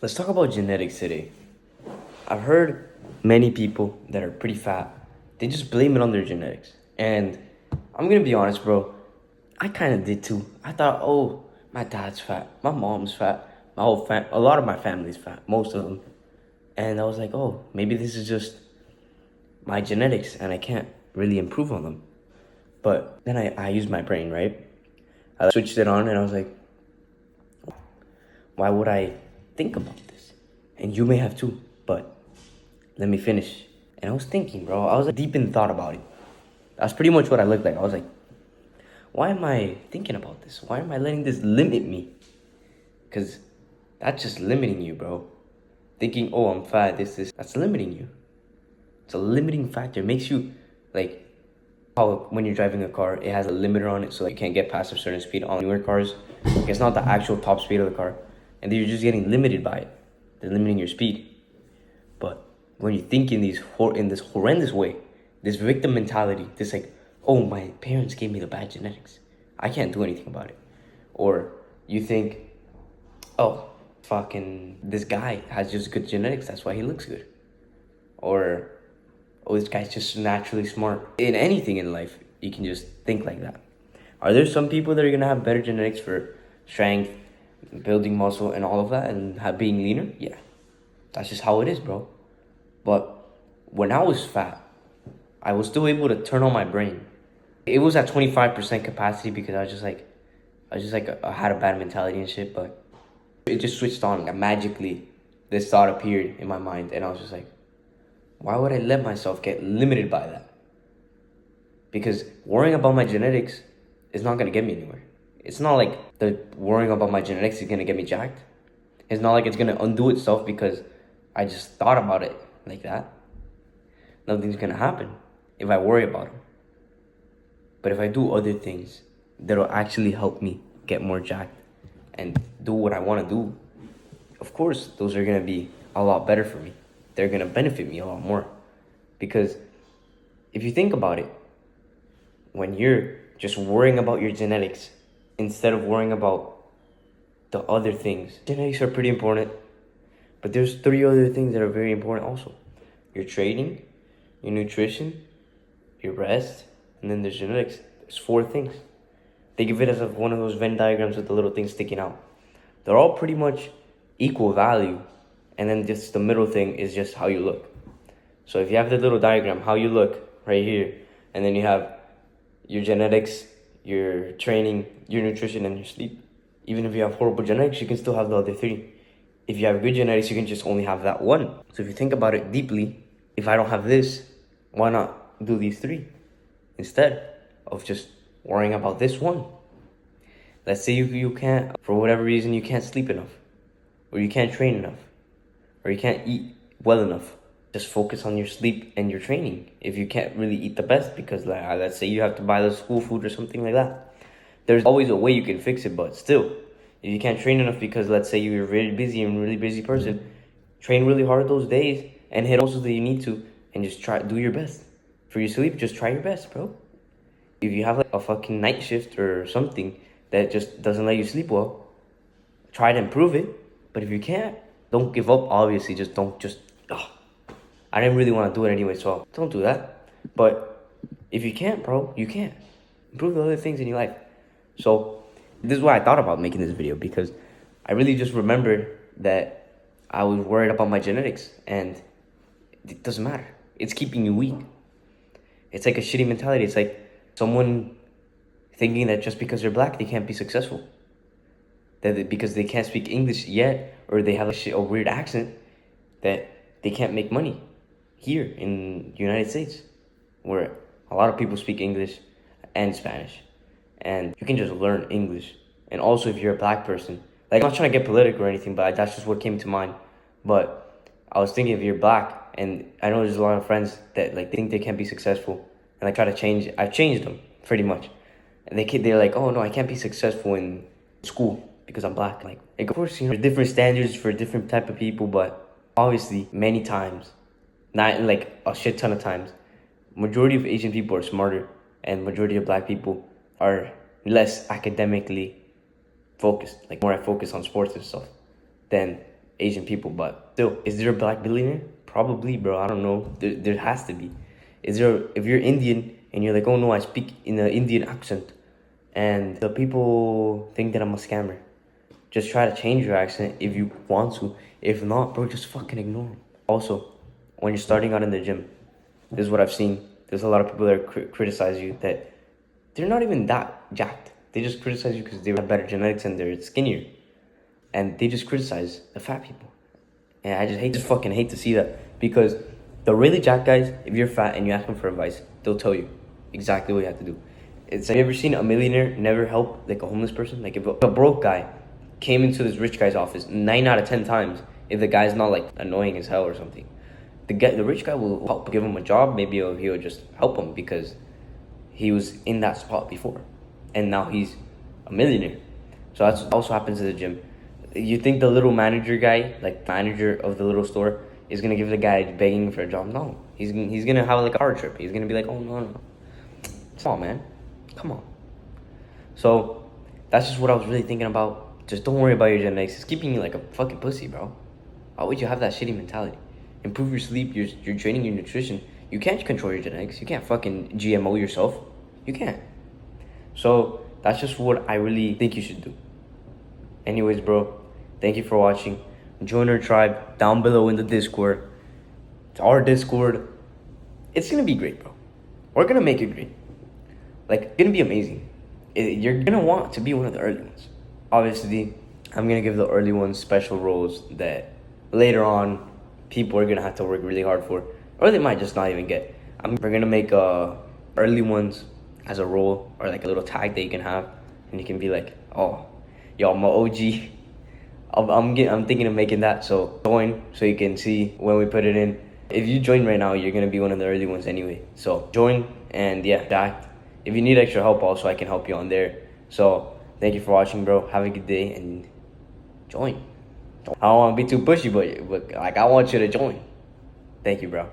Let's talk about genetics today. I've heard many people that are pretty fat, they just blame it on their genetics. And I'm gonna be honest, bro, I kind of did too. I thought, oh, my dad's fat, my mom's fat, a lot of my family's fat, most of them. And I was like, oh, maybe this is just my genetics and I can't really improve on them. But then I used my brain, right? I switched it on and I was like, why would I think about this? And you may have too, but let me finish. And I was thinking, bro, I was like, deep in thought about it. That's pretty much what I looked like. I was like, why am I thinking about this? Why am I letting this limit me? Because that's just limiting you, bro. Thinking, oh, I'm fat, that's limiting you. It's a limiting factor. It makes you, like, how when you're driving a car, it has a limiter on it so you can't get past a certain speed on newer cars. It's not the actual top speed of the car. And then you're just getting limited by it. They're limiting your speed. But when you think in this horrendous way, this victim mentality, this like, oh, my parents gave me the bad genetics, I can't do anything about it. Or you think, oh, fucking this guy has just good genetics, that's why he looks good. Or, oh, this guy's just naturally smart. In anything in life, you can just think like that. Are there some people that are gonna have better genetics for strength, building muscle, and all of that, and being leaner? Yeah, that's just how it is, bro. But when I was fat, I was still able to turn on my brain. It was at 25% capacity because I had a bad mentality and shit, but it just switched on. Like, magically, this thought appeared in my mind, and I was just like, why would I let myself get limited by that? Because worrying about my genetics is not gonna get me anywhere. It's not like the worrying about my genetics is gonna get me jacked. It's not like it's gonna undo itself because I just thought about it like that. Nothing's gonna happen if I worry about them. But if I do other things that'll actually help me get more jacked and do what I wanna do, of course, those are gonna be a lot better for me. They're gonna benefit me a lot more. Because if you think about it, when you're just worrying about your genetics instead of worrying about the other things, genetics are pretty important, but there's 3 other things that are very important also. Your training, your nutrition, your rest, and then there's genetics. There's 4 things. Think of it as one of those Venn diagrams with the little things sticking out. They're all pretty much equal value, and then just the middle thing is just how you look. So if you have the little diagram, how you look right here, and then you have your genetics, your training, your nutrition, and your sleep. Even if you have horrible genetics, you can still have the other 3. If you have good genetics, you can just only have that one. So if you think about it deeply, if I don't have this, why not do these 3 instead of just worrying about this one? Let's say you can't, for whatever reason, you can't sleep enough, or you can't train enough, or you can't eat well enough. Just focus on your sleep and your training. If you can't really eat the best because, like, let's say you have to buy the school food or something like that, there's always a way you can fix it. But still, if you can't train enough because, let's say, you're really busy and really busy person, train really hard those days and hit also that you need to, and just do your best. For your sleep, just try your best, bro. If you have like a fucking night shift or something that just doesn't let you sleep well, try to improve it. But if you can't, don't give up. Obviously, I didn't really want to do it anyway, so don't do that. But if you can't, bro, you can't. Improve the other things in your life. So this is why I thought about making this video, because I really just remembered that I was worried about my genetics, and it doesn't matter. It's keeping you weak. It's like a shitty mentality. It's like someone thinking that just because they're black, they can't be successful. Because they can't speak English yet, or they have a weird accent, that they can't make money here in the United States, where a lot of people speak English and Spanish, and you can just learn English. And also, if you're a black person, like, I'm not trying to get political or anything, but that's just what came to mind. But I was thinking, if you're black, and I know there's a lot of friends that like think they can't be successful, and I try to change. I've changed them pretty much, and they're like, oh no, I can't be successful in school because I'm black. Like of course, there's different standards for different type of people, but obviously, many times, not like a shit ton of times, majority of Asian people are smarter, and majority of black people are less academically focused, like more focused on sports and stuff, than Asian people, but still, is there a black billionaire? Probably, bro. I don't know. There has to be. Is there? If you're Indian and you're like, oh no, I speak in an Indian accent, and the people think that I'm a scammer, just try to change your accent if you want to. If not, bro, just fucking ignore them. Also, when you're starting out in the gym, this is what I've seen. There's a lot of people that criticize you that they're not even that jacked. They just criticize you because they have better genetics and they're skinnier. And they just criticize the fat people. And I just fucking hate to see that. Because the really jacked guys, if you're fat and you ask them for advice, they'll tell you exactly what you have to do. It's like, have you ever seen a millionaire never help like a homeless person? Like if a broke guy came into this rich guy's office 9 out of 10 times, if the guy's not like annoying as hell or something, the rich guy will help give him a job. Maybe he'll just help him because he was in that spot before, and now he's a millionaire. So that's also happens at the gym. You think the little manager guy, like manager of the little store, is gonna give the guy begging for a job? No, he's gonna have like a hard trip. He's gonna be like, oh no, come on, man, come on. So that's just what I was really thinking about. Just don't worry about your genetics. It's keeping you like a fucking pussy, bro. Why would you have that shitty mentality? Improve your sleep, your training, your nutrition. You can't control your genetics. You can't fucking GMO yourself. You can't. So that's just what I really think you should do. Anyways, bro, thank you for watching. Join our tribe down below in the Discord. It's our Discord. It's gonna be great, bro. We're gonna make it great. Like, it's gonna be amazing. You're gonna want to be one of the early ones. Obviously, I'm gonna give the early ones special roles that later on people are gonna have to work really hard for, or they might just not even get. We're gonna make early ones as a role or like a little tag that you can have, and you can be like, oh, yo, I'm a OG. I'm thinking of making that. So join so you can see when we put it in. If you join right now, you're gonna be one of the early ones anyway. So join, and yeah, that. If you need extra help, also I can help you on there. So thank you for watching, bro. Have a good day and join. I don't want to be too pushy, but like I want you to join. Thank you, bro.